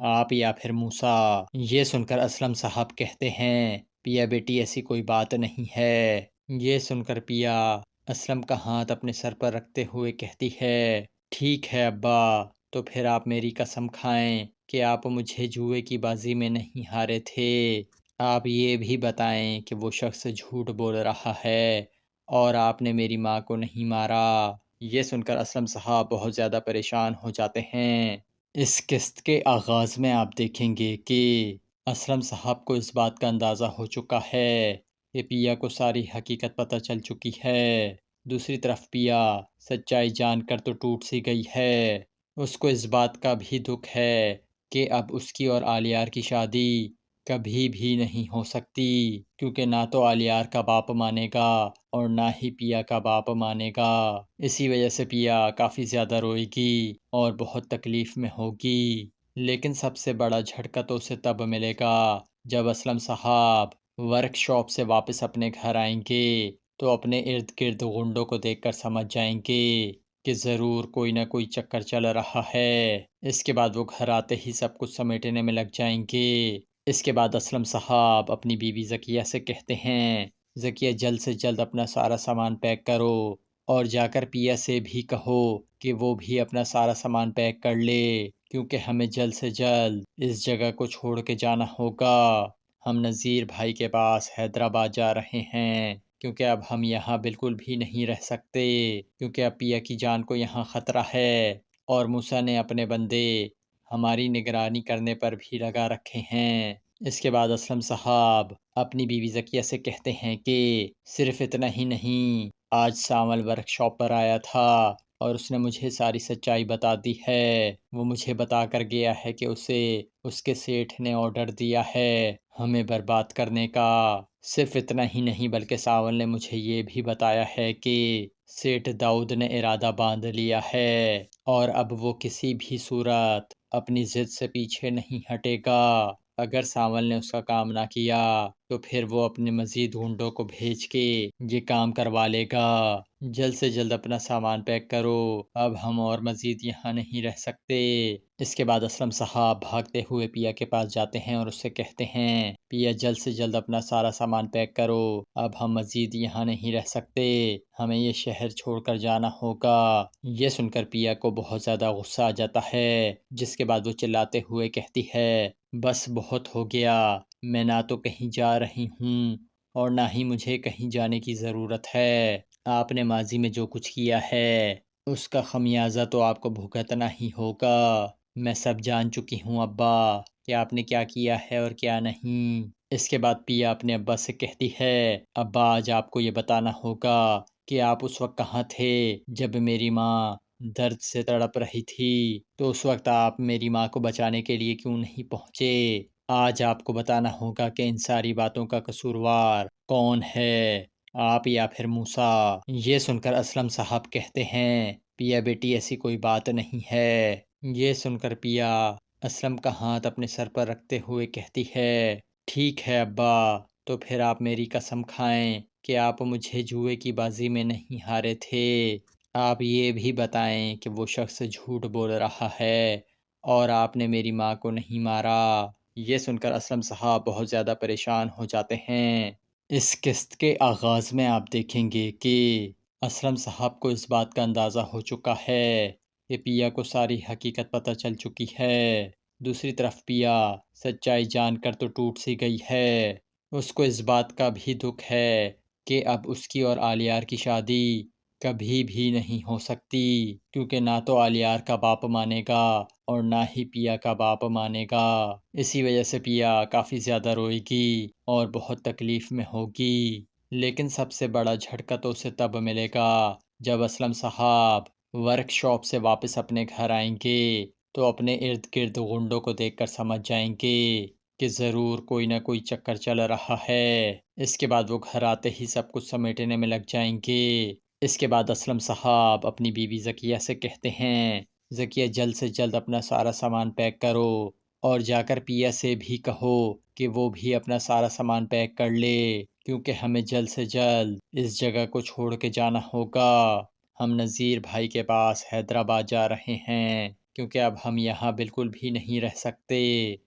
آپ یا پھر موسیٰ۔ یہ سن کر اسلم صاحب کہتے ہیں پیا بیٹی ایسی کوئی بات نہیں ہے۔ یہ سن کر پیا اسلم کا ہاتھ اپنے سر پر رکھتے ہوئے کہتی ہے ٹھیک ہے ابا، تو پھر آپ میری قسم کھائیں کہ آپ مجھے جوئے کی بازی میں نہیں ہارے تھے۔ آپ یہ بھی بتائیں کہ وہ شخص جھوٹ بول رہا ہے اور آپ نے میری ماں کو نہیں مارا۔ یہ سن کر اسلم صاحب بہت زیادہ پریشان ہو جاتے ہیں۔ اس قسط کے آغاز میں آپ دیکھیں گے کہ اسلم صاحب کو اس بات کا اندازہ ہو چکا ہے کہ پیا کو ساری حقیقت پتہ چل چکی ہے۔ دوسری طرف پیا سچائی جان کر تو ٹوٹ سی گئی ہے۔ اس کو اس بات کا بھی دکھ ہے کہ اب اس کی اور آلیار کی شادی کبھی بھی نہیں ہو سکتی، کیونکہ نہ تو آلیار کا باپ مانے گا اور نہ ہی پیا کا باپ مانے گا۔ اسی وجہ سے پیا کافی زیادہ روئے گی اور بہت تکلیف میں ہوگی۔ لیکن سب سے بڑا جھٹکا تو اسے تب ملے گا جب اسلم صاحب ورک شاپ سے واپس اپنے گھر آئیں گے تو اپنے ارد گرد غنڈوں کو دیکھ کر سمجھ جائیں گے کہ ضرور کوئی نہ کوئی چکر چل رہا ہے۔ اس کے بعد وہ گھر آتے ہی سب کچھ سمیٹنے میں لگ جائیں گے۔ اس کے بعد اسلم صاحب اپنی بیوی ذکیہ سے کہتے ہیں ذکیہ جلد سے جلد اپنا سارا سامان پیک کرو اور جا کر پیا سے بھی کہو کہ وہ بھی اپنا سارا سامان پیک کر لے، کیونکہ ہمیں جلد سے جلد اس جگہ کو چھوڑ کے جانا ہوگا۔ ہم نذیر بھائی کے پاس حیدرآباد جا رہے ہیں، کیونکہ اب ہم یہاں بالکل بھی نہیں رہ سکتے، کیونکہ اب پیا کی جان کو یہاں خطرہ ہے اور موسیٰ نے اپنے بندے ہماری نگرانی کرنے پر بھی لگا رکھے ہیں۔ اس کے بعد اسلم صاحب اپنی بیوی ذکیہ سے کہتے ہیں کہ صرف اتنا ہی نہیں، آج ساول ورک شاپ پر آیا تھا اور اس نے مجھے ساری سچائی بتا دی ہے۔ وہ مجھے بتا کر گیا ہے کہ اسے اس کے سیٹھ نے آرڈر دیا ہے ہمیں برباد کرنے کا۔ صرف اتنا ہی نہیں بلکہ ساول نے مجھے یہ بھی بتایا ہے کہ سیٹھ داؤد نے ارادہ باندھ لیا ہے اور اب وہ کسی بھی صورت اپنی ضد سے پیچھے نہیں ہٹے گا۔ اگر ساول نے اس کا کام نہ کیا تو پھر وہ اپنے مزید گنڈوں کو بھیج کے یہ کام کروا لے گا۔ جلد سے جلد اپنا سامان پیک کرو، اب ہم اور مزید یہاں نہیں رہ سکتے۔ اس کے بعد اسلم صاحب بھاگتے ہوئے پیا کے پاس جاتے ہیں اور اس سے کہتے ہیں پیا جلد سے جلد اپنا سارا سامان پیک کرو، اب ہم مزید یہاں نہیں رہ سکتے، ہمیں یہ شہر چھوڑ کر جانا ہوگا۔ یہ سن کر پیا کو بہت زیادہ غصہ آ جاتا ہے، جس کے بعد وہ چلاتے ہوئے کہتی ہے بس بہت ہو گیا، میں نہ تو کہیں جا رہی ہوں اور نہ ہی مجھے کہیں جانے کی ضرورت ہے۔ آپ نے ماضی میں جو کچھ کیا ہے اس کا خمیازہ تو آپ کو بھگتنا ہی ہوگا۔ میں سب جان چکی ہوں ابا کہ آپ نے کیا کیا ہے اور کیا نہیں۔ اس کے بعد پیا اپنے ابا سے کہتی ہے ابا آج آپ کو یہ بتانا ہوگا کہ آپ اس وقت کہاں تھے جب میری ماں درد سے تڑپ رہی تھی، تو اس وقت آپ میری ماں کو بچانے کے لیے کیوں نہیں پہنچے۔ آج آپ کو بتانا ہوگا کہ ان ساری باتوں کا قصوروار کون ہے، آپ یا پھر موسیٰ۔ یہ سن کر اسلم صاحب کہتے ہیں پیا بیٹی ایسی کوئی بات نہیں ہے۔ یہ سن کر پیا اسلم کا ہاتھ اپنے سر پر رکھتے ہوئے کہتی ہے ٹھیک ہے ابا، تو پھر آپ میری قسم کھائیں کہ آپ مجھے جوئے کی بازی میں نہیں ہارے تھے۔ آپ یہ بھی بتائیں کہ وہ شخص جھوٹ بول رہا ہے اور آپ نے میری ماں کو نہیں مارا۔ یہ سن کر اسلم صاحب بہت زیادہ پریشان ہو جاتے ہیں۔ اس قسط کے آغاز میں آپ دیکھیں گے کہ اسلم صاحب کو اس بات کا اندازہ ہو چکا ہے کہ پیا کو ساری حقیقت پتہ چل چکی ہے۔ دوسری طرف پیا سچائی جان کر تو ٹوٹ سی گئی ہے۔ اس کو اس بات کا بھی دکھ ہے کہ اب اس کی اور آلیار کی شادی کبھی بھی نہیں ہو سکتی، کیونکہ نہ تو آلیار کا باپ مانے گا اور نہ ہی پیا کا باپ مانے گا۔ اسی وجہ سے پیا کافی زیادہ روئے گی اور بہت تکلیف میں ہوگی۔ لیکن سب سے بڑا جھٹکا تو اسے تب ملے گا جب اسلم صاحب ورک شاپ سے واپس اپنے گھر آئیں گے تو اپنے ارد گرد غنڈوں کو دیکھ کر سمجھ جائیں گے کہ ضرور کوئی نہ کوئی چکر چل رہا ہے۔ اس کے بعد وہ گھر آتے ہی سب کچھ سمیٹنے میں لگ جائیں گے۔ اس کے بعد اسلم صاحب اپنی بیوی ذکیہ سے کہتے ہیں ذکیہ جلد سے جلد اپنا سارا سامان پیک کرو اور جا کر پیا سے بھی کہو کہ وہ بھی اپنا سارا سامان پیک کر لے، کیونکہ ہمیں جلد سے جلد اس جگہ کو چھوڑ کے جانا ہوگا۔ ہم نذیر بھائی کے پاس حیدرآباد جا رہے ہیں، کیونکہ اب ہم یہاں بالکل بھی نہیں رہ سکتے،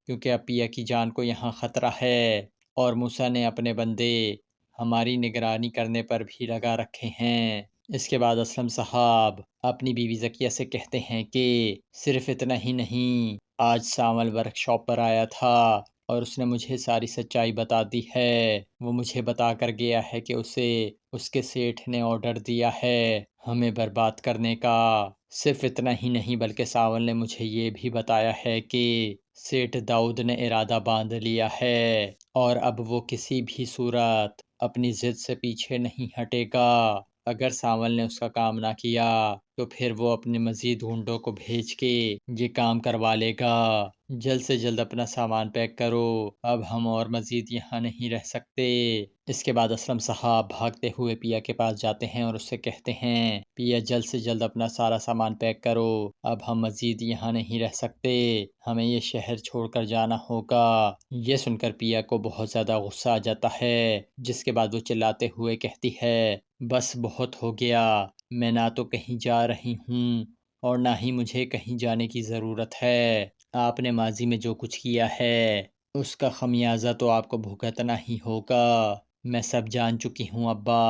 کیونکہ اب پیا کی جان کو یہاں خطرہ ہے اور موسیٰ نے اپنے بندے ہماری نگرانی کرنے پر بھی لگا رکھے ہیں۔ اس کے بعد اسلم صاحب اپنی بیوی ذکیہ سے کہتے ہیں کہ صرف اتنا ہی نہیں، آج ساول ورک شاپ پر آیا تھا اور اس نے مجھے ساری سچائی بتا دی ہے۔ وہ مجھے بتا کر گیا ہے کہ اسے اس کے سیٹھ نے آرڈر دیا ہے ہمیں برباد کرنے کا۔ صرف اتنا ہی نہیں بلکہ ساول نے مجھے یہ بھی بتایا ہے کہ سیٹھ داؤد نے ارادہ باندھ لیا ہے اور اب وہ کسی بھی صورت اپنی ضد سے پیچھے نہیں ہٹے گا۔ اگر ساول نے اس کا کام نہ کیا تو پھر وہ اپنے مزید گنڈوں کو بھیج کے یہ کام کروا لے گا۔ جلد سے جلد اپنا سامان پیک کرو، اب ہم اور مزید یہاں نہیں رہ سکتے۔ اس کے بعد اسلم صاحب بھاگتے ہوئے پیا کے پاس جاتے ہیں اور اس سے کہتے ہیں پیا جلد سے جلد اپنا سارا سامان پیک کرو، اب ہم مزید یہاں نہیں رہ سکتے، ہمیں یہ شہر چھوڑ کر جانا ہوگا۔ یہ سن کر پیا کو بہت زیادہ غصہ آ جاتا ہے، جس کے بعد وہ چلاتے ہوئے کہتی ہے بس بہت ہو گیا، میں نہ تو کہیں جا رہی ہوں اور نہ ہی مجھے کہیں جانے کی ضرورت ہے۔ آپ نے ماضی میں جو کچھ کیا ہے اس کا خمیازہ تو آپ کو بھگتنا ہی ہوگا۔ میں سب جان چکی ہوں ابا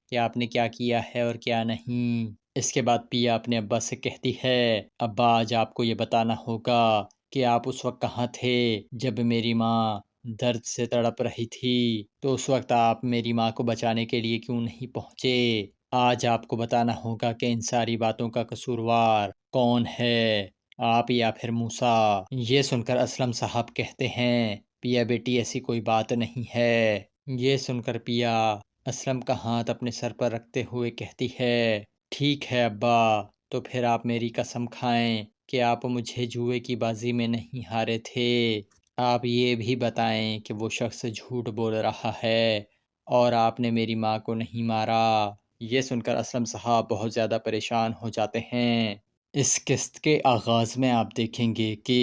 کہ آپ نے کیا کیا ہے اور کیا نہیں۔ اس کے بعد پیا اپنے ابا سے کہتی ہے ابا آج آپ کو یہ بتانا ہوگا کہ آپ اس وقت کہاں تھے جب میری ماں درد سے تڑپ رہی تھی، تو اس وقت آپ میری ماں کو بچانے کے لیے کیوں نہیں پہنچے۔ آج آپ کو بتانا ہوگا کہ ان ساری باتوں کا قصوروار کون ہے، آپ یا پھر موسیٰ۔ یہ سن کر اسلم صاحب کہتے ہیں پیا بیٹی ایسی کوئی بات نہیں ہے۔ یہ سن کر پیا اسلم کا ہاتھ اپنے سر پر رکھتے ہوئے کہتی ہے ٹھیک ہے ابا، تو پھر آپ میری قسم کھائیں کہ آپ مجھے جوئے کی بازی میں نہیں ہارے تھے۔ آپ یہ بھی بتائیں کہ وہ شخص جھوٹ بول رہا ہے اور آپ نے میری ماں کو نہیں مارا۔ یہ سن کر اسلم صاحب بہت زیادہ پریشان ہو جاتے ہیں۔ اس قسط کے آغاز میں آپ دیکھیں گے کہ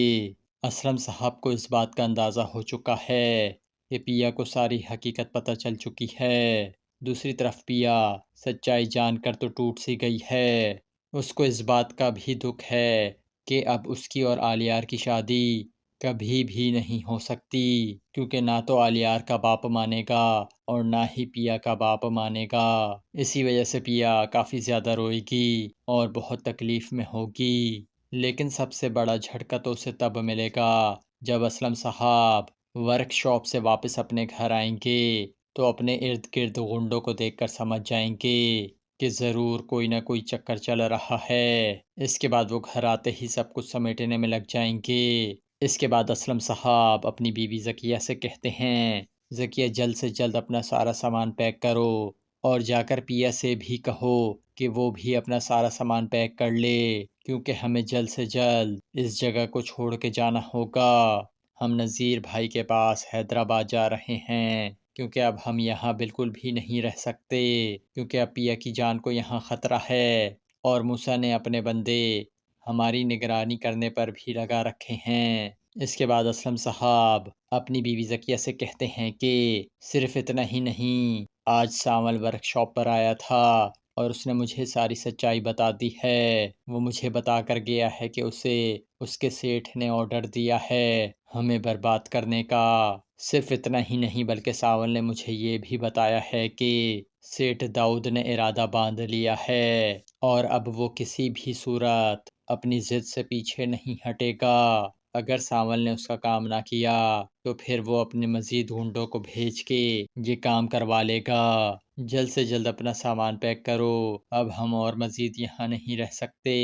اسلم صاحب کو اس بات کا اندازہ ہو چکا ہے کہ پیا کو ساری حقیقت پتہ چل چکی ہے۔ دوسری طرف پیا سچائی جان کر تو ٹوٹ سی گئی ہے، اس کو اس بات کا بھی دکھ ہے کہ اب اس کی اور آلیار کی شادی کبھی بھی نہیں ہو سکتی، کیونکہ نہ تو آلیار کا باپ مانے گا اور نہ ہی پیا کا باپ مانے گا۔ اسی وجہ سے پیا کافی زیادہ روئے گی اور بہت تکلیف میں ہوگی، لیکن سب سے بڑا جھٹکا تو اسے تب ملے گا جب اسلم صاحب ورک شاپ سے واپس اپنے گھر آئیں گے تو اپنے ارد گرد غنڈوں کو دیکھ کر سمجھ جائیں گے کہ ضرور کوئی نہ کوئی چکر چل رہا ہے۔ اس کے بعد وہ گھر آتے ہی سب کچھ سمیٹنے میں لگ جائیں گے۔ اس کے بعد اسلم صاحب اپنی بیوی ذکیہ سے کہتے ہیں ذکیہ جلد سے جلد اپنا سارا سامان پیک کرو اور جا کر پیا سے بھی کہو کہ وہ بھی اپنا سارا سامان پیک کر لے، کیونکہ ہمیں جلد سے جلد اس جگہ کو چھوڑ کے جانا ہوگا۔ ہم نذیر بھائی کے پاس حیدرآباد جا رہے ہیں، کیونکہ اب ہم یہاں بالکل بھی نہیں رہ سکتے، کیونکہ اب پیا کی جان کو یہاں خطرہ ہے اور موسیٰ نے اپنے بندے ہماری نگرانی کرنے پر بھی لگا رکھے ہیں۔ اس کے بعد اسلم صاحب اپنی بیوی ذکیہ سے کہتے ہیں کہ صرف اتنا ہی نہیں، آج ساول ورک شاپ پر آیا تھا اور اس نے مجھے ساری سچائی بتا دی ہے۔ وہ مجھے بتا کر گیا ہے کہ اسے اس کے سیٹھ نے آرڈر دیا ہے ہمیں برباد کرنے کا۔ صرف اتنا ہی نہیں بلکہ ساول نے مجھے یہ بھی بتایا ہے کہ سیٹھ داؤد نے ارادہ باندھ لیا ہے اور اب وہ کسی بھی صورت اپنی ضد سے پیچھے نہیں ہٹے گا۔ اگر ساول نے اس کا کام نہ کیا تو پھر وہ اپنے مزید گنڈوں کو بھیج کے یہ کام کروا لے گا۔ جلد سے جلد اپنا سامان پیک کرو، اب ہم اور مزید یہاں نہیں رہ سکتے۔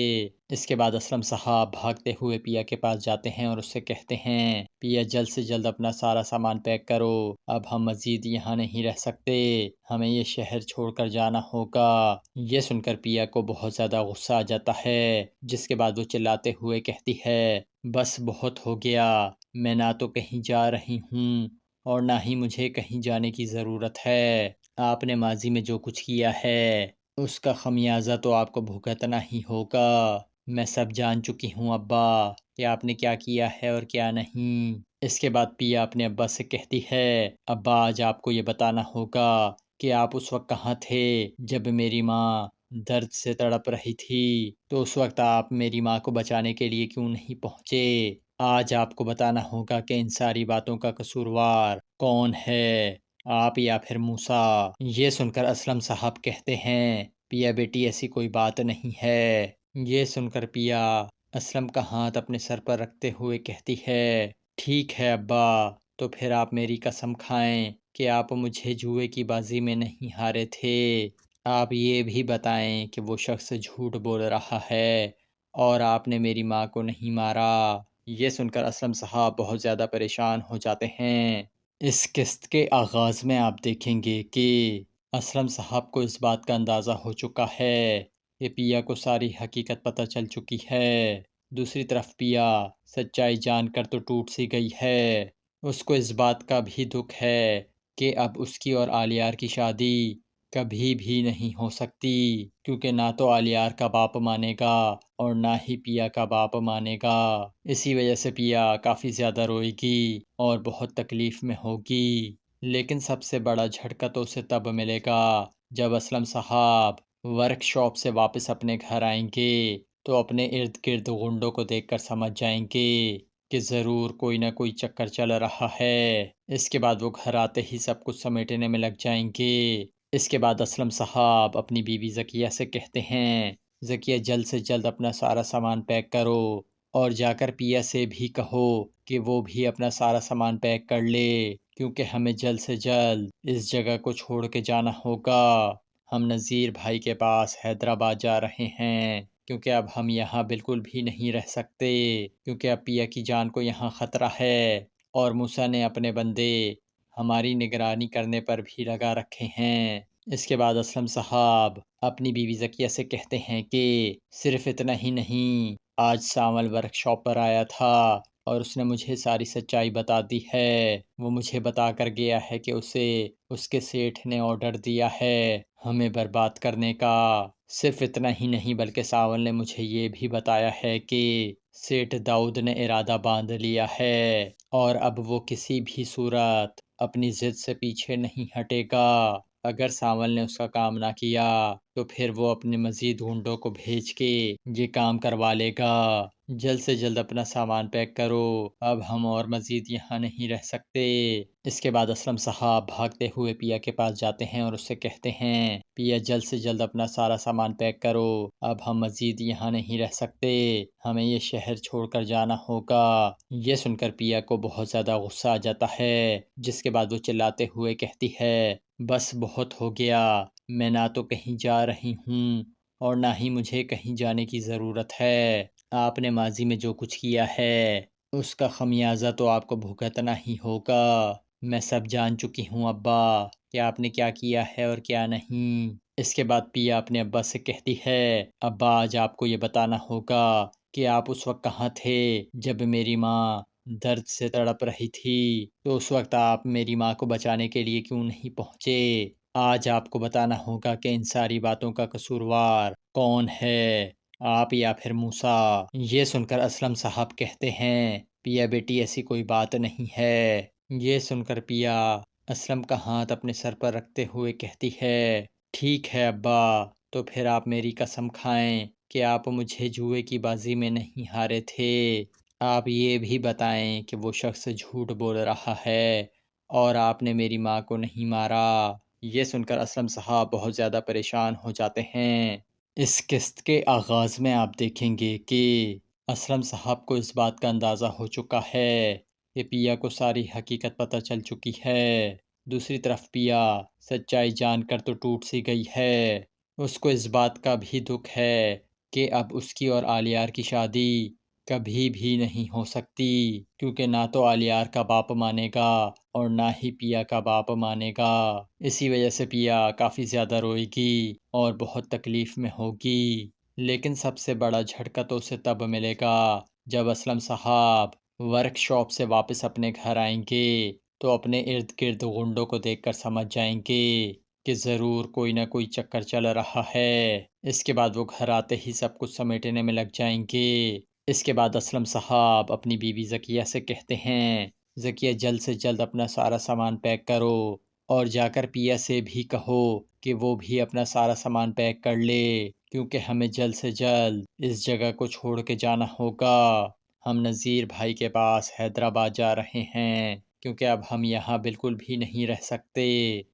اس کے بعد اسلم صاحب بھاگتے ہوئے پیا کے پاس جاتے ہیں اور اس سے کہتے ہیں پیا جلد سے جلد اپنا سارا سامان پیک کرو، اب ہم مزید یہاں نہیں رہ سکتے، ہمیں یہ شہر چھوڑ کر جانا ہوگا۔ یہ سن کر پیا کو بہت زیادہ غصہ آ جاتا ہے، جس کے بعد وہ چلاتے ہوئے کہتی ہے بس بہت ہو گیا، میں نہ تو کہیں جا رہی ہوں اور نہ ہی مجھے کہیں جانے کی ضرورت ہے۔ آپ نے ماضی میں جو کچھ کیا ہے اس کا خمیازہ تو آپ کو بھگتنا ہی ہوگا۔ میں سب جان چکی ہوں ابا کہ آپ نے کیا کیا ہے اور کیا نہیں۔ اس کے بعد پیا اپنے ابا سے کہتی ہے ابا آج آپ کو یہ بتانا ہوگا کہ آپ اس وقت کہاں تھے جب میری ماں درد سے تڑپ رہی تھی تو اس وقت آپ میری ماں کو بچانے کے لیے کیوں نہیں پہنچے؟ آج آپ کو بتانا ہوگا کہ ان ساری باتوں کا قصوروار کون ہے، آپ یا پھر موسیٰ۔ یہ سن کر اسلم صاحب کہتے ہیں پیا بیٹی ایسی کوئی بات نہیں ہے۔ یہ سن کر پیا اسلم کا ہاتھ اپنے سر پر رکھتے ہوئے کہتی ہے ٹھیک ہے ابا، تو پھر آپ میری قسم کھائیں کہ آپ مجھے جوئے کی بازی میں نہیں ہارے تھے۔ آپ یہ بھی بتائیں کہ وہ شخص جھوٹ بول رہا ہے اور آپ نے میری ماں کو نہیں مارا۔ یہ سن کر اسلم صاحب بہت زیادہ پریشان ہو جاتے ہیں۔ اس قسط کے آغاز میں آپ دیکھیں گے کہ اسلم صاحب کو اس بات کا اندازہ ہو چکا ہے کہ پیا کو ساری حقیقت پتہ چل چکی ہے۔ دوسری طرف پیا سچائی جان کر تو ٹوٹ سی گئی ہے، اس کو اس بات کا بھی دکھ ہے کہ اب اس کی اور آلیار کی شادی کبھی بھی نہیں ہو سکتی، کیونکہ نہ تو آلیار کا باپ مانے گا اور نہ ہی پیا کا باپ مانے گا۔ اسی وجہ سے پیا کافی زیادہ روئے گی اور بہت تکلیف میں ہوگی۔ لیکن سب سے بڑا جھٹکا تو اسے تب ملے گا جب اسلم صاحب ورک شاپ سے واپس اپنے گھر آئیں گے تو اپنے ارد گرد غنڈوں کو دیکھ کر سمجھ جائیں گے کہ ضرور کوئی نہ کوئی چکر چل رہا ہے۔ اس کے بعد وہ گھر آتے ہی سب کچھ سمیٹنے میں لگ جائیں گے۔ اس کے بعد اسلم صاحب اپنی بیوی ذکیہ سے کہتے ہیں ذکیہ جلد سے جلد اپنا سارا سامان پیک کرو اور جا کر پیا سے بھی کہو کہ وہ بھی اپنا سارا سامان پیک کر لے، کیونکہ ہمیں جلد سے جلد اس جگہ کو چھوڑ کے جانا ہوگا۔ ہم نذیر بھائی کے پاس حیدرآباد جا رہے ہیں، کیونکہ اب ہم یہاں بالکل بھی نہیں رہ سکتے، کیونکہ اب پیا کی جان کو یہاں خطرہ ہے اور موسیٰ نے اپنے بندے ہماری نگرانی کرنے پر بھی لگا رکھے ہیں۔ اس کے بعد اسلم صاحب اپنی بیوی ذکیہ سے کہتے ہیں کہ صرف اتنا ہی نہیں، آج ساول ورک شاپ پر آیا تھا اور اس نے مجھے ساری سچائی بتا دی ہے۔ وہ مجھے بتا کر گیا ہے کہ اسے اس کے سیٹھ نے آرڈر دیا ہے ہمیں برباد کرنے کا۔ صرف اتنا ہی نہیں بلکہ ساول نے مجھے یہ بھی بتایا ہے کہ سیٹھ داؤد نے ارادہ باندھ لیا ہے اور اب وہ کسی بھی صورت اپنی ضد سے پیچھے نہیں ہٹے گا۔ اگر ساول نے اس کا کام نہ کیا تو پھر وہ اپنے مزید گنڈوں کو بھیج کے یہ کام کروا لے گا۔ جلد سے جلد اپنا سامان پیک کرو، اب ہم اور مزید یہاں نہیں رہ سکتے۔ اس کے بعد اسلم صاحب بھاگتے ہوئے پیا کے پاس جاتے ہیں اور اس سے کہتے ہیں پیا جلد سے جلد اپنا سارا سامان پیک کرو، اب ہم مزید یہاں نہیں رہ سکتے، ہمیں یہ شہر چھوڑ کر جانا ہوگا۔ یہ سن کر پیا کو بہت زیادہ غصہ آ جاتا ہے، جس کے بعد وہ چلاتے ہوئے کہتی ہے بس بہت ہو گیا، میں نہ تو کہیں جا رہی ہوں اور نہ ہی مجھے کہیں جانے کی ضرورت ہے۔ آپ نے ماضی میں جو کچھ کیا ہے اس کا خمیازہ تو آپ کو بھگتنا ہی ہوگا۔ میں سب جان چکی ہوں ابا کہ آپ نے کیا کیا ہے اور کیا نہیں۔ اس کے بعد پیا اپنے ابا سے کہتی ہے ابا آج آپ کو یہ بتانا ہوگا کہ آپ اس وقت کہاں تھے جب میری ماں درد سے تڑپ رہی تھی، تو اس وقت آپ میری ماں کو بچانے کے لیے کیوں نہیں پہنچے؟ آج آپ کو بتانا ہوگا کہ ان ساری باتوں کا قصوروار کون ہے، آپ یا پھر موسیٰ۔ یہ سن کر اسلم صاحب کہتے ہیں پیا بیٹی ایسی کوئی بات نہیں ہے۔ یہ سن کر پیا اسلم کا ہاتھ اپنے سر پر رکھتے ہوئے کہتی ہے ٹھیک ہے ابا، تو پھر آپ میری قسم کھائیں کہ آپ مجھے جوئے کی بازی میں نہیں ہارے تھے۔ آپ یہ بھی بتائیں کہ وہ شخص جھوٹ بول رہا ہے اور آپ نے میری ماں کو نہیں مارا۔ یہ سن کر اسلم صاحب بہت زیادہ پریشان ہو جاتے ہیں۔ اس قسط کے آغاز میں آپ دیکھیں گے کہ اسلم صاحب کو اس بات کا اندازہ ہو چکا ہے کہ پیا کو ساری حقیقت پتہ چل چکی ہے۔ دوسری طرف پیا سچائی جان کر تو ٹوٹ سی گئی ہے، اس کو اس بات کا بھی دکھ ہے کہ اب اس کی اور آلیار کی شادی کبھی بھی نہیں ہو سکتی، کیونکہ نہ تو آلیار کا باپ مانے گا اور نہ ہی پیا کا باپ مانے گا۔ اسی وجہ سے پیا کافی زیادہ روئے گی اور بہت تکلیف میں ہوگی۔ لیکن سب سے بڑا جھٹکا تو اسے تب ملے گا جب اسلم صاحب ورک شاپ سے واپس اپنے گھر آئیں گے تو اپنے ارد گرد غنڈوں کو دیکھ کر سمجھ جائیں گے کہ ضرور کوئی نہ کوئی چکر چل رہا ہے۔ اس کے بعد وہ گھر آتے ہی سب کچھ سمیٹنے میں لگ جائیں گے۔ اس کے بعد اسلم صاحب اپنی بیوی ذکیہ سے کہتے ہیں ذکیہ جلد سے جلد اپنا سارا سامان پیک کرو اور جا کر پیا سے بھی کہو کہ وہ بھی اپنا سارا سامان پیک کر لے، کیونکہ ہمیں جلد سے جلد اس جگہ کو چھوڑ کے جانا ہوگا۔ ہم نذیر بھائی کے پاس حیدرآباد جا رہے ہیں، کیونکہ اب ہم یہاں بالکل بھی نہیں رہ سکتے،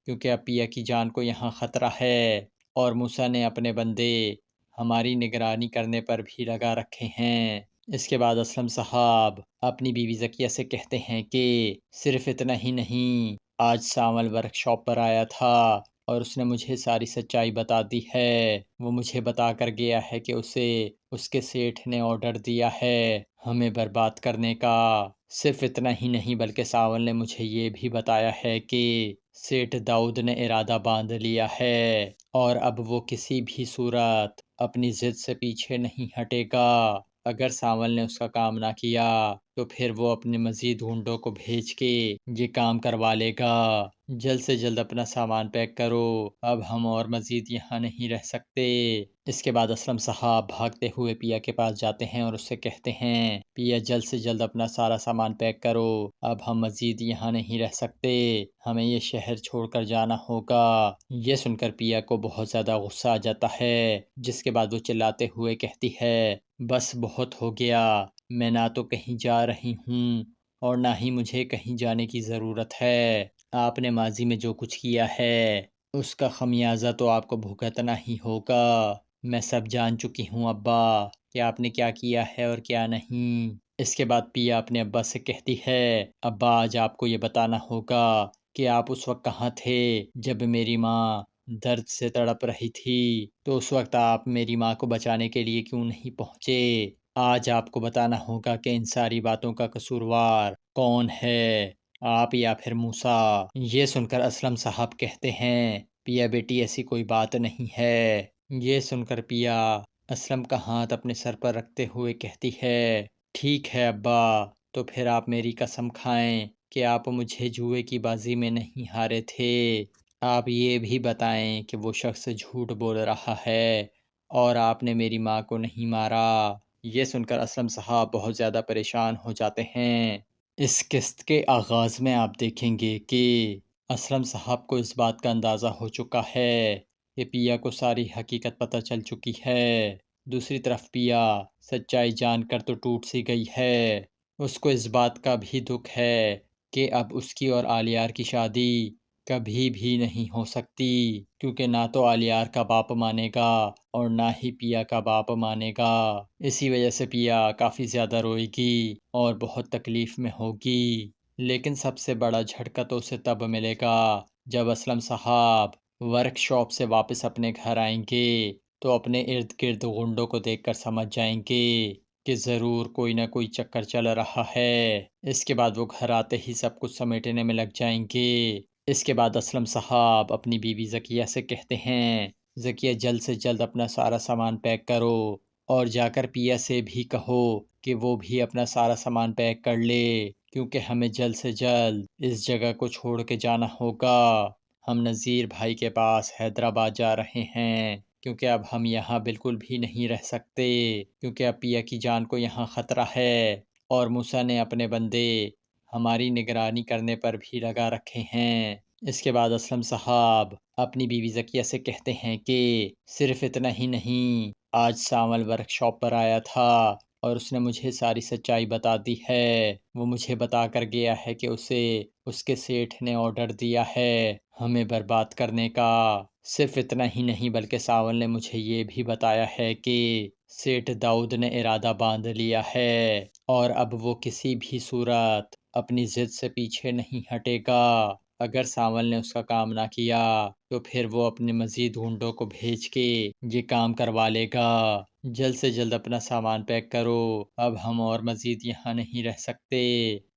کیونکہ اب پیا کی جان کو یہاں خطرہ ہے، اور موسیٰ نے اپنے بندے ہماری نگرانی کرنے پر بھی لگا رکھے ہیں۔ اس کے بعد اسلم صاحب اپنی بیوی ذکیہ سے کہتے ہیں کہ صرف اتنا ہی نہیں، آج ساول ورک شاپ پر آیا تھا اور اس نے مجھے ساری سچائی بتا دی ہے۔ وہ مجھے بتا کر گیا ہے کہ اسے اس کے سیٹھ نے آرڈر دیا ہے ہمیں برباد کرنے کا۔ صرف اتنا ہی نہیں بلکہ ساول نے مجھے یہ بھی بتایا ہے کہ سیٹھ داؤد نے ارادہ باندھ لیا ہے، اور اب وہ کسی بھی صورت اپنی ضد سے پیچھے نہیں ہٹے گا۔ اگر ساول نے اس کا کام نہ کیا تو پھر وہ اپنے مزید گنڈوں کو بھیج کے یہ کام کروا لے گا۔ جلد سے جلد اپنا سامان پیک کرو، اب ہم اور مزید یہاں نہیں رہ سکتے۔ اس کے بعد اسلم صاحب بھاگتے ہوئے پیا کے پاس جاتے ہیں اور اس سے کہتے ہیں، پیا جلد سے جلد اپنا سارا سامان پیک کرو، اب ہم مزید یہاں نہیں رہ سکتے، ہمیں یہ شہر چھوڑ کر جانا ہوگا۔ یہ سن کر پیا کو بہت زیادہ غصہ آ جاتا ہے، جس کے بعد وہ چلاتے ہوئے کہتی ہے، بس بہت ہو گیا، میں نہ تو کہیں جا رہی ہوں اور نہ ہی مجھے کہیں جانے کی ضرورت ہے۔ آپ نے ماضی میں جو کچھ کیا ہے اس کا خمیازہ تو آپ کو بھگتنا ہی ہوگا۔ میں سب جان چکی ہوں ابا کہ آپ نے کیا کیا ہے اور کیا نہیں۔ اس کے بعد پیا اپنے ابا سے کہتی ہے، ابا آج آپ کو یہ بتانا ہوگا کہ آپ اس وقت کہاں تھے جب میری ماں درد سے تڑپ رہی تھی، تو اس وقت آپ میری ماں کو بچانے کے لیے کیوں نہیں پہنچے۔ آج آپ کو بتانا ہوگا کہ ان ساری باتوں کا قصوروار کون ہے، آپ یا پھر موسیٰ۔ یہ سن کر اسلم صاحب کہتے ہیں، پیا بیٹی ایسی کوئی بات نہیں ہے۔ یہ سن کر پیا اسلم کا ہاتھ اپنے سر پر رکھتے ہوئے کہتی ہے، ٹھیک ہے ابا، تو پھر آپ میری قسم کھائیں کہ آپ مجھے جوئے کی بازی میں نہیں ہارے تھے۔ آپ یہ بھی بتائیں کہ وہ شخص جھوٹ بول رہا ہے اور آپ نے میری ماں کو نہیں مارا۔ یہ سن کر اسلم صاحب بہت زیادہ پریشان ہو جاتے ہیں۔ اس قسط کے آغاز میں آپ دیکھیں گے کہ اسلم صاحب کو اس بات کا اندازہ ہو چکا ہے کہ پیا کو ساری حقیقت پتہ چل چکی ہے۔ دوسری طرف پیا سچائی جان کر تو ٹوٹ سی گئی ہے، اس کو اس بات کا بھی دکھ ہے کہ اب اس کی اور آلیار کی شادی کبھی بھی نہیں ہو سکتی، کیونکہ نہ تو آلیار کا باپ مانے گا اور نہ ہی پیا کا باپ مانے گا۔ اسی وجہ سے پیا کافی زیادہ روئے گی اور بہت تکلیف میں ہوگی، لیکن سب سے بڑا جھٹکا تو اسے تب ملے گا جب اسلم صاحب ورک شاپ سے واپس اپنے گھر آئیں گے، تو اپنے ارد گرد غنڈوں کو دیکھ کر سمجھ جائیں گے کہ ضرور کوئی نہ کوئی چکر چل رہا ہے۔ اس کے بعد وہ گھر آتے ہی سب کچھ سمیٹنے میں لگ جائیں گے۔ اس کے بعد اسلم صاحب اپنی بیوی ذکیہ سے کہتے ہیں، ذکیہ جلد سے جلد اپنا سارا سامان پیک کرو اور جا کر پیا سے بھی کہو کہ وہ بھی اپنا سارا سامان پیک کر لے، کیونکہ ہمیں جلد سے جلد اس جگہ کو چھوڑ کے جانا ہوگا۔ ہم نذیر بھائی کے پاس حیدرآباد جا رہے ہیں، کیونکہ اب ہم یہاں بالکل بھی نہیں رہ سکتے، کیونکہ اب پیا کی جان کو یہاں خطرہ ہے، اور موسیٰ نے اپنے بندے ہماری نگرانی کرنے پر بھی لگا رکھے ہیں۔ اس کے بعد اسلم صاحب اپنی بیوی ذکیہ سے کہتے ہیں کہ صرف اتنا ہی نہیں، آج ساول ورک شاپ پر آیا تھا اور اس نے مجھے ساری سچائی بتا دی ہے۔ وہ مجھے بتا کر گیا ہے کہ اسے اس کے سیٹھ نے آرڈر دیا ہے ہمیں برباد کرنے کا۔ صرف اتنا ہی نہیں بلکہ ساول نے مجھے یہ بھی بتایا ہے کہ سیٹھ داؤد نے ارادہ باندھ لیا ہے، اور اب وہ کسی بھی صورت اپنی ضد سے پیچھے نہیں ہٹے گا۔ اگر ساول نے اس کا کام نہ کیا تو پھر وہ اپنے مزید گنڈوں کو بھیج کے یہ کام کروا لے گا۔ جلد سے جلد اپنا سامان پیک کرو، اب ہم اور مزید یہاں نہیں رہ سکتے۔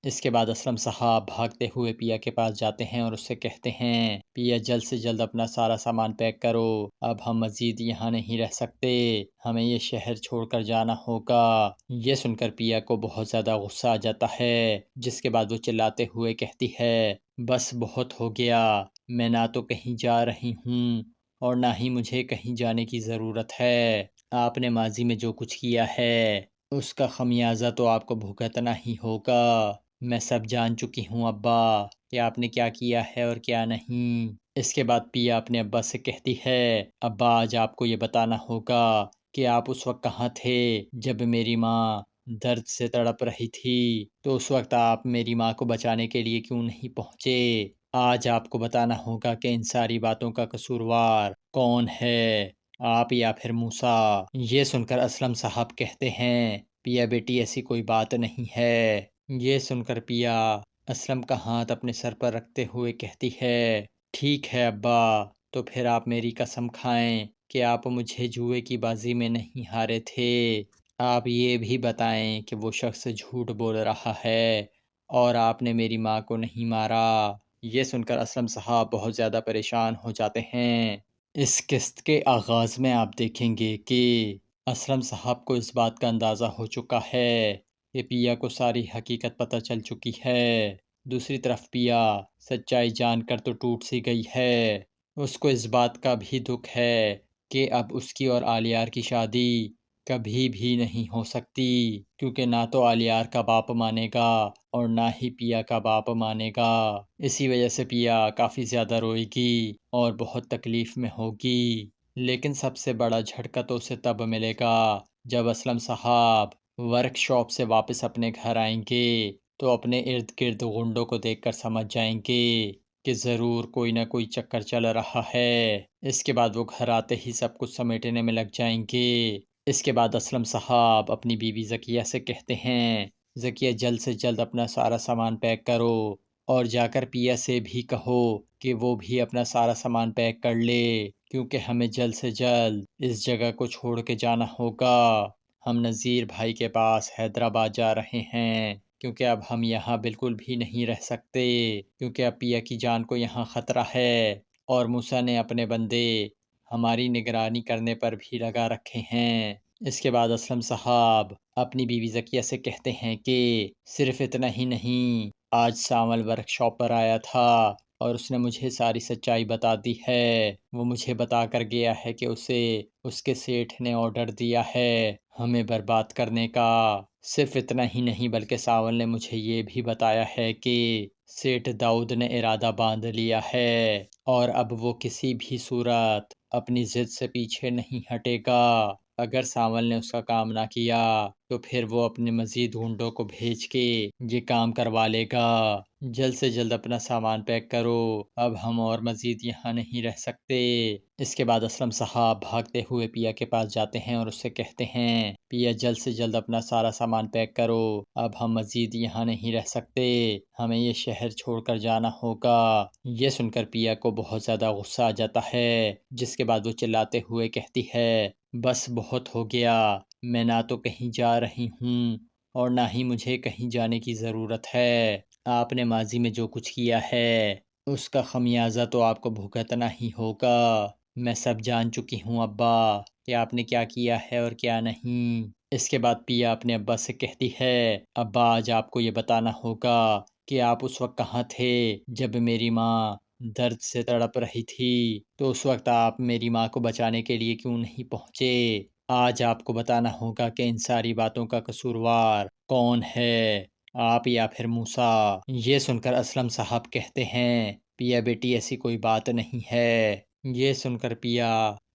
اس کے بعد اسلم صاحب بھاگتے ہوئے پیا کے پاس جاتے ہیں اور اس سے کہتے ہیں، پیا جلد سے جلد اپنا سارا سامان پیک کرو، اب ہم مزید یہاں نہیں رہ سکتے، ہمیں یہ شہر چھوڑ کر جانا ہوگا۔ یہ سن کر پیا کو بہت زیادہ غصہ آ جاتا ہے، جس کے بعد وہ چلاتے ہوئے کہتی ہے، بس بہت ہو گیا، میں نہ تو کہیں جا رہی ہوں اور نہ ہی مجھے کہیں جانے کی ضرورت ہے۔ آپ نے ماضی میں جو کچھ کیا ہے اس کا خمیازہ تو آپ کو بھگتنا ہی ہوگا۔ میں سب جان چکی ہوں ابا کہ آپ نے کیا کیا ہے اور کیا نہیں۔ اس کے بعد پیا اپنے ابا سے کہتی ہے ابا آج آپ کو یہ بتانا ہوگا کہ آپ اس وقت کہاں تھے جب میری ماں درد سے تڑپ رہی تھی، تو اس وقت آپ میری ماں کو بچانے کے لیے کیوں نہیں پہنچے؟ آج آپ کو بتانا ہوگا کہ ان ساری باتوں کا قصوروار کون ہے، آپ یا پھر موسیٰ۔ یہ سن کر اسلم صاحب کہتے ہیں پیا بیٹی ایسی کوئی بات نہیں ہے۔ یہ سن کر پیا اسلم کا ہاتھ اپنے سر پر رکھتے ہوئے کہتی ہے ٹھیک ہے ابا، تو پھر آپ میری قسم کھائیں کہ آپ مجھے جوئے کی بازی میں نہیں ہارے تھے۔ آپ یہ بھی بتائیں کہ وہ شخص جھوٹ بول رہا ہے اور آپ نے میری ماں کو نہیں مارا۔ یہ سن کر اسلم صاحب بہت زیادہ پریشان ہو جاتے ہیں۔ اس قسط کے آغاز میں آپ دیکھیں گے کہ اسلم صاحب کو اس بات کا اندازہ ہو چکا ہے کہ پیا کو ساری حقیقت پتہ چل چکی ہے۔ دوسری طرف پیا سچائی جان کر تو ٹوٹ سی گئی ہے، اس کو اس بات کا بھی دکھ ہے کہ اب اس کی اور آلیار کی شادی کبھی بھی نہیں ہو سکتی، کیونکہ نہ تو آلیار کا باپ مانے گا اور نہ ہی پیا کا باپ مانے گا۔ اسی وجہ سے پیا کافی زیادہ روئے گی اور بہت تکلیف میں ہوگی، لیکن سب سے بڑا جھٹکا تو اسے تب ملے گا جب اسلم صاحب ورک شاپ سے واپس اپنے گھر آئیں گے تو اپنے ارد گرد غنڈوں کو دیکھ کر سمجھ جائیں گے کہ ضرور کوئی نہ کوئی چکر چل رہا ہے۔ اس کے بعد وہ گھر آتے ہی سب کچھ سمیٹنے میں لگ جائیں گے۔ اس کے بعد اسلم صاحب اپنی بیوی ذکیہ سے کہتے ہیں ذکیہ جلد سے جلد اپنا سارا سامان پیک کرو اور جا کر پیا سے بھی کہو کہ وہ بھی اپنا سارا سامان پیک کر لے، کیونکہ ہمیں جلد سے جلد اس جگہ کو چھوڑ کے جانا ہوگا۔ ہم نذیر بھائی کے پاس حیدرآباد جا رہے ہیں، کیونکہ اب ہم یہاں بالکل بھی نہیں رہ سکتے، کیونکہ اب پیا کی جان کو یہاں خطرہ ہے اور موسیٰ نے اپنے بندے ہماری نگرانی کرنے پر بھی لگا رکھے ہیں۔ اس کے بعد اسلم صاحب اپنی بیوی ذکیہ سے کہتے ہیں کہ صرف اتنا ہی نہیں، آج ساول ورک شاپ پر آیا تھا اور اس نے مجھے ساری سچائی بتا دی ہے۔ وہ مجھے بتا کر گیا ہے کہ اسے اس کے سیٹھ نے آرڈر دیا ہے ہمیں برباد کرنے کا۔ صرف اتنا ہی نہیں بلکہ ساول نے مجھے یہ بھی بتایا ہے کہ سیٹھ داؤد نے ارادہ باندھ لیا ہے اور اب وہ کسی بھی صورت اپنی ضد سے پیچھے نہیں ہٹے گا۔ اگر ساول نے اس کا کام نہ کیا تو پھر وہ اپنے مزید گنڈوں کو بھیج کے یہ کام کروا لے گا۔ جلد سے جلد اپنا سامان پیک کرو، اب ہم اور مزید یہاں نہیں رہ سکتے۔ اس کے بعد اسلم صاحب بھاگتے ہوئے پیا کے پاس جاتے ہیں اور اس سے کہتے ہیں پیا جلد سے جلد اپنا سارا سامان پیک کرو، اب ہم مزید یہاں نہیں رہ سکتے، ہمیں یہ شہر چھوڑ کر جانا ہوگا۔ یہ سن کر پیا کو بہت زیادہ غصہ آ جاتا ہے، جس کے بعد وہ چلاتے ہوئے کہتی ہے بس بہت ہو گیا، میں نہ تو کہیں جا رہی ہوں اور نہ ہی مجھے کہیں جانے کی ضرورت ہے۔ آپ نے ماضی میں جو کچھ کیا ہے اس کا خمیازہ تو آپ کو بھگتنا ہی ہوگا۔ میں سب جان چکی ہوں ابا کہ آپ نے کیا کیا ہے اور کیا نہیں۔ اس کے بعد پیا اپنے ابا سے کہتی ہے ابا آج آپ کو یہ بتانا ہوگا کہ آپ اس وقت کہاں تھے جب میری ماں درد سے تڑپ رہی تھی، تو اس وقت آپ میری ماں کو بچانے کے لیے کیوں نہیں پہنچے؟ آج آپ کو بتانا ہوگا کہ ان ساری باتوں کا قصوروار کون ہے، آپ یا پھر موسیٰ۔ یہ سن کر اسلم صاحب کہتے ہیں پیا بیٹی ایسی کوئی بات نہیں ہے۔ یہ سن کر پیا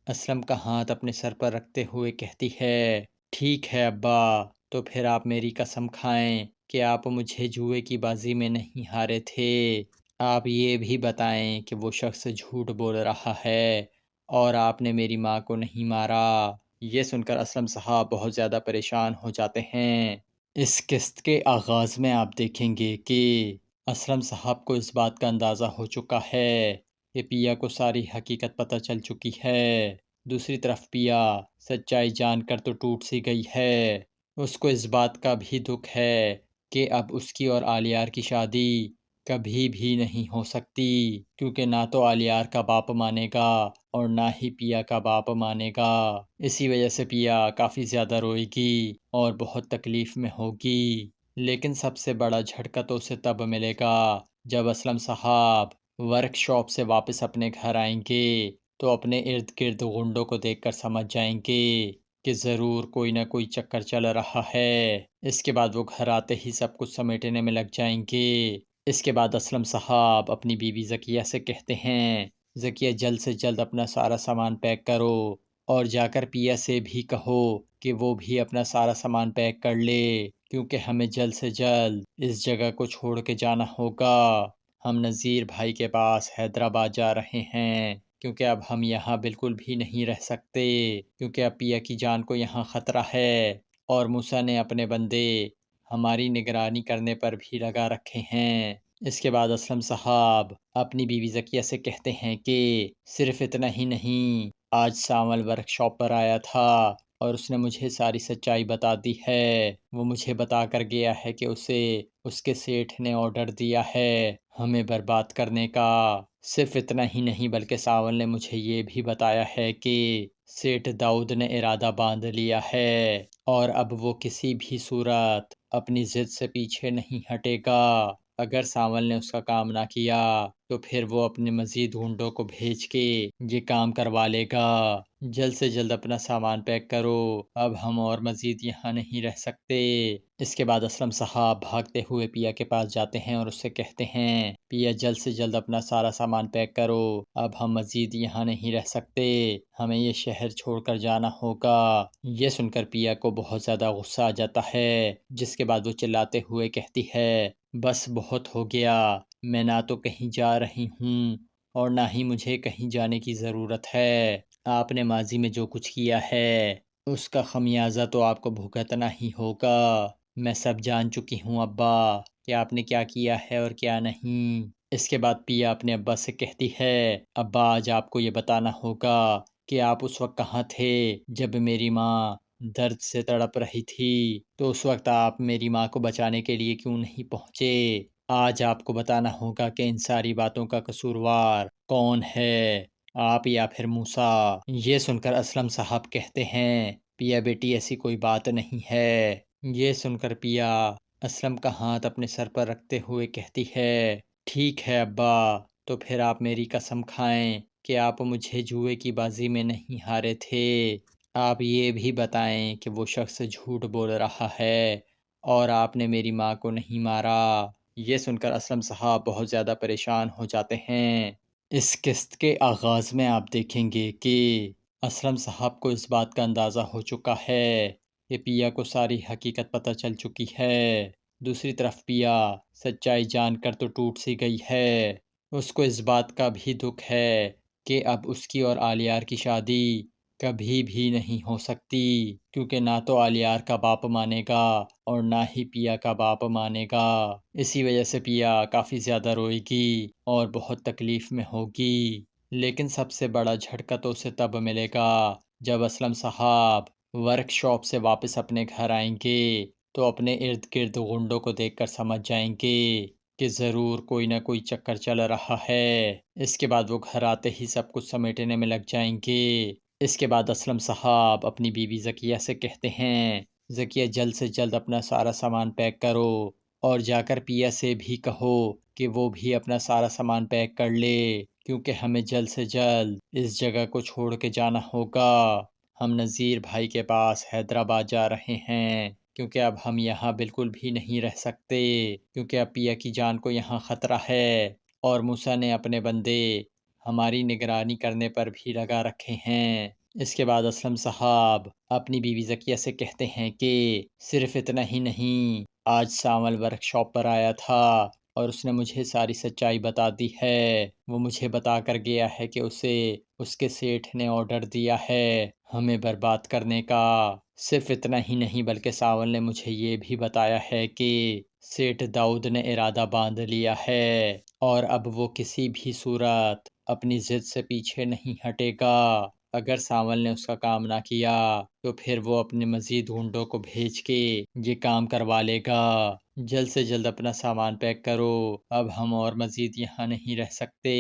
اسلم کا ہاتھ اپنے سر پر رکھتے ہوئے کہتی ہے ٹھیک ہے ابا، تو پھر آپ میری قسم کھائیں کہ آپ مجھے جوئے کی بازی میں نہیں ہارے تھے۔ آپ یہ بھی بتائیں کہ وہ شخص جھوٹ بول رہا ہے اور آپ نے میری ماں کو نہیں مارا۔ یہ سن کر اسلم صاحب بہت زیادہ پریشان ہو جاتے ہیں۔ اس قسط کے آغاز میں آپ دیکھیں گے کہ اسلم صاحب کو اس بات کا اندازہ ہو چکا ہے کہ پیا کو ساری حقیقت پتہ چل چکی ہے۔ دوسری طرف پیا سچائی جان کر تو ٹوٹ سی گئی ہے، اس کو اس بات کا بھی دکھ ہے کہ اب اس کی اور آلیار کی شادی کبھی بھی نہیں ہو سکتی، کیونکہ نہ تو آلیار کا باپ مانے گا اور نہ ہی پیا کا باپ مانے گا۔ اسی وجہ سے پیا کافی زیادہ روئے گی اور بہت تکلیف میں ہوگی، لیکن سب سے بڑا جھٹکا تو اسے تب ملے گا جب اسلم صاحب ورک شاپ سے واپس اپنے گھر آئیں گے تو اپنے ارد گرد غنڈوں کو دیکھ کر سمجھ جائیں گے کہ ضرور کوئی نہ کوئی چکر چل رہا ہے۔ اس کے بعد وہ گھر آتے ہی سب کچھ سمیٹنے میں لگ جائیں گے۔ اس کے بعد اسلم صاحب اپنی بیوی ذکیہ سے کہتے ہیں، ذکیہ جلد سے جلد اپنا سارا سامان پیک کرو اور جا کر پیا سے بھی کہو کہ وہ بھی اپنا سارا سامان پیک کر لے، کیونکہ ہمیں جلد سے جلد اس جگہ کو چھوڑ کے جانا ہوگا۔ ہم نذیر بھائی کے پاس حیدرآباد جا رہے ہیں، کیونکہ اب ہم یہاں بالکل بھی نہیں رہ سکتے، کیونکہ اب پیا کی جان کو یہاں خطرہ ہے اور موسیٰ نے اپنے بندے ہماری نگرانی کرنے پر بھی لگا رکھے ہیں۔ اس کے بعد اسلم صاحب اپنی بیوی ذکیہ سے کہتے ہیں کہ صرف اتنا ہی نہیں، آج ساول ورک شاپ پر آیا تھا اور اس نے مجھے ساری سچائی بتا دی ہے۔ وہ مجھے بتا کر گیا ہے کہ اسے اس کے سیٹھ نے آرڈر دیا ہے ہمیں برباد کرنے کا۔ صرف اتنا ہی نہیں بلکہ ساول نے مجھے یہ بھی بتایا ہے کہ سیٹھ داؤد نے ارادہ باندھ لیا ہے اور اب وہ کسی بھی صورت اپنی ضد سے پیچھے نہیں ہٹے گا۔ اگر ساول نے اس کا کام نہ کیا تو پھر وہ اپنے مزید گنڈوں کو بھیج کے یہ کام کروا لے گا۔ جلد سے جلد اپنا سامان پیک کرو، اب ہم اور مزید یہاں نہیں رہ سکتے۔ اس کے بعد اسلم صاحب بھاگتے ہوئے پیا کے پاس جاتے ہیں اور اس سے کہتے ہیں، پیا جلد سے جلد اپنا سارا سامان پیک کرو، اب ہم مزید یہاں نہیں رہ سکتے، ہمیں یہ شہر چھوڑ کر جانا ہوگا۔ یہ سن کر پیا کو بہت زیادہ غصہ آ جاتا ہے، جس کے بعد وہ چلاتے ہوئے کہتی ہے، بس بہت ہو گیا، میں نہ تو کہیں جا رہی ہوں اور نہ ہی مجھے کہیں جانے کی ضرورت ہے۔ آپ نے ماضی میں جو کچھ کیا ہے اس کا خمیازہ تو آپ کو بھگتنا ہی ہوگا۔ میں سب جان چکی ہوں ابا کہ آپ نے کیا کیا ہے اور کیا نہیں۔ اس کے بعد پیا اپنے ابا سے کہتی ہے، ابا آج آپ کو یہ بتانا ہوگا کہ آپ اس وقت کہاں تھے جب میری ماں درد سے تڑپ رہی تھی، تو اس وقت آپ میری ماں کو بچانے کے لیے کیوں نہیں پہنچے؟ آج آپ کو بتانا ہوگا کہ ان ساری باتوں کا قصوروار کون ہے، آپ یا پھر موسیٰ۔ یہ سن کر اسلم صاحب کہتے ہیں، پیا بیٹی ایسی کوئی بات نہیں ہے۔ یہ سن کر پیا اسلم کا ہاتھ اپنے سر پر رکھتے ہوئے کہتی ہے، ٹھیک ہے ابا، تو پھر آپ میری قسم کھائیں کہ آپ مجھے جوئے کی بازی میں نہیں ہارے تھے۔ آپ یہ بھی بتائیں کہ وہ شخص جھوٹ بول رہا ہے اور آپ نے میری ماں کو نہیں مارا۔ یہ سن کر اسلم صاحب بہت زیادہ پریشان ہو جاتے ہیں۔ اس قسط کے آغاز میں آپ دیکھیں گے کہ اسلم صاحب کو اس بات کا اندازہ ہو چکا ہے کہ پیا کو ساری حقیقت پتہ چل چکی ہے۔ دوسری طرف پیا سچائی جان کر تو ٹوٹ سی گئی ہے، اس کو اس بات کا بھی دکھ ہے کہ اب اس کی اور آلیار کی شادی کبھی بھی نہیں ہو سکتی، کیونکہ نہ تو آلیار کا باپ مانے گا اور نہ ہی پیا کا باپ مانے گا۔ اسی وجہ سے پیا کافی زیادہ روئے گی اور بہت تکلیف میں ہوگی، لیکن سب سے بڑا جھٹکا تو اسے تب ملے گا جب اسلم صاحب ورک شاپ سے واپس اپنے گھر آئیں گے تو اپنے ارد گرد غنڈوں کو دیکھ کر سمجھ جائیں گے کہ ضرور کوئی نہ کوئی چکر چل رہا ہے۔ اس کے بعد وہ گھر آتے ہی سب کچھ سمیٹنے میں لگ جائیں گے۔ اس کے بعد اسلم صاحب اپنی بیوی ذکیہ سے کہتے ہیں، ذکیہ جلد سے جلد اپنا سارا سامان پیک کرو اور جا کر پیا سے بھی کہو کہ وہ بھی اپنا سارا سامان پیک کر لے، کیونکہ ہمیں جلد سے جلد اس جگہ کو چھوڑ کے جانا ہوگا۔ ہم نذیر بھائی کے پاس حیدرآباد جا رہے ہیں، کیونکہ اب ہم یہاں بالکل بھی نہیں رہ سکتے، کیونکہ اب پیا کی جان کو یہاں خطرہ ہے اور موسیٰ نے اپنے بندے ہماری نگرانی کرنے پر بھی لگا رکھے ہیں۔ اس کے بعد اسلم صاحب اپنی بیوی ذکیہ سے کہتے ہیں کہ صرف اتنا ہی نہیں، آج ساول ورک شاپ پر آیا تھا اور اس نے مجھے ساری سچائی بتا دی ہے۔ وہ مجھے بتا کر گیا ہے کہ اسے اس کے سیٹھ نے آرڈر دیا ہے ہمیں برباد کرنے کا۔ صرف اتنا ہی نہیں بلکہ ساول نے مجھے یہ بھی بتایا ہے کہ سیٹھ داؤد نے ارادہ باندھ لیا ہے اور اب وہ کسی بھی صورت اپنی ضد سے پیچھے نہیں ہٹے گا۔ اگر ساول نے اس کا کام نہ کیا تو پھر وہ اپنے مزید گنڈوں کو بھیج کے یہ کام کروا لے گا۔ جلد سے جلد اپنا سامان پیک کرو، اب ہم اور مزید یہاں نہیں رہ سکتے۔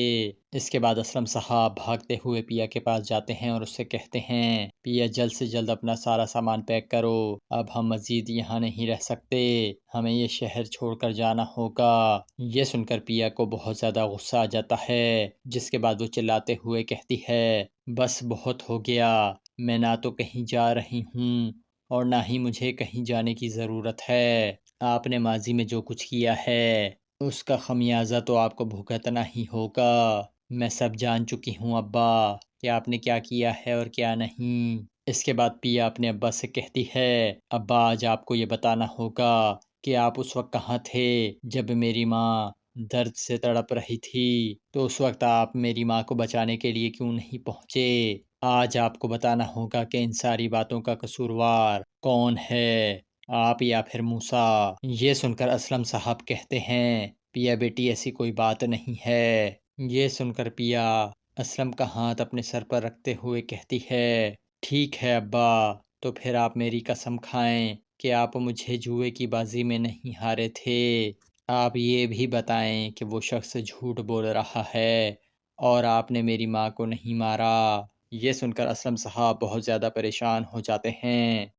اس کے بعد اسلم صاحب بھاگتے ہوئے پیا کے پاس جاتے ہیں اور اس سے کہتے ہیں، پیا جلد سے جلد اپنا سارا سامان پیک کرو، اب ہم مزید یہاں نہیں رہ سکتے، ہمیں یہ شہر چھوڑ کر جانا ہوگا۔ یہ سن کر پیا کو بہت زیادہ غصہ آ جاتا ہے، جس کے بعد وہ چلاتے ہوئے کہتی ہے، بس بہت ہو گیا، میں نہ تو کہیں جا رہی ہوں اور نہ ہی مجھے کہیں جانے کی ضرورت ہے۔ آپ نے ماضی میں جو کچھ کیا ہے اس کا خمیازہ تو آپ کو بھگتنا ہی ہوگا۔ میں سب جان چکی ہوں ابا کہ آپ نے کیا کیا ہے اور کیا نہیں۔ اس کے بعد پیا اپنے ابا سے کہتی ہے، ابا آج آپ کو یہ بتانا ہوگا کہ آپ اس وقت کہاں تھے جب میری ماں درد سے تڑپ رہی تھی، تو اس وقت آپ میری ماں کو بچانے کے لیے کیوں نہیں پہنچے؟ آج آپ کو بتانا ہوگا کہ ان ساری باتوں کا قصوروار کون ہے، آپ یا پھر موسیٰ۔ یہ سن کر اسلم صاحب کہتے ہیں، پیا بیٹی ایسی کوئی بات نہیں ہے۔ یہ سن کر پیا اسلم کا ہاتھ اپنے سر پر رکھتے ہوئے کہتی ہے، ٹھیک ہے ابا، تو پھر آپ میری قسم کھائیں کہ آپ مجھے جوئے کی بازی میں نہیں ہارے تھے۔ آپ یہ بھی بتائیں کہ وہ شخص جھوٹ بول رہا ہے اور آپ نے میری ماں کو نہیں مارا۔ یہ سن کر اسلم صاحب بہت زیادہ پریشان ہو جاتے ہیں۔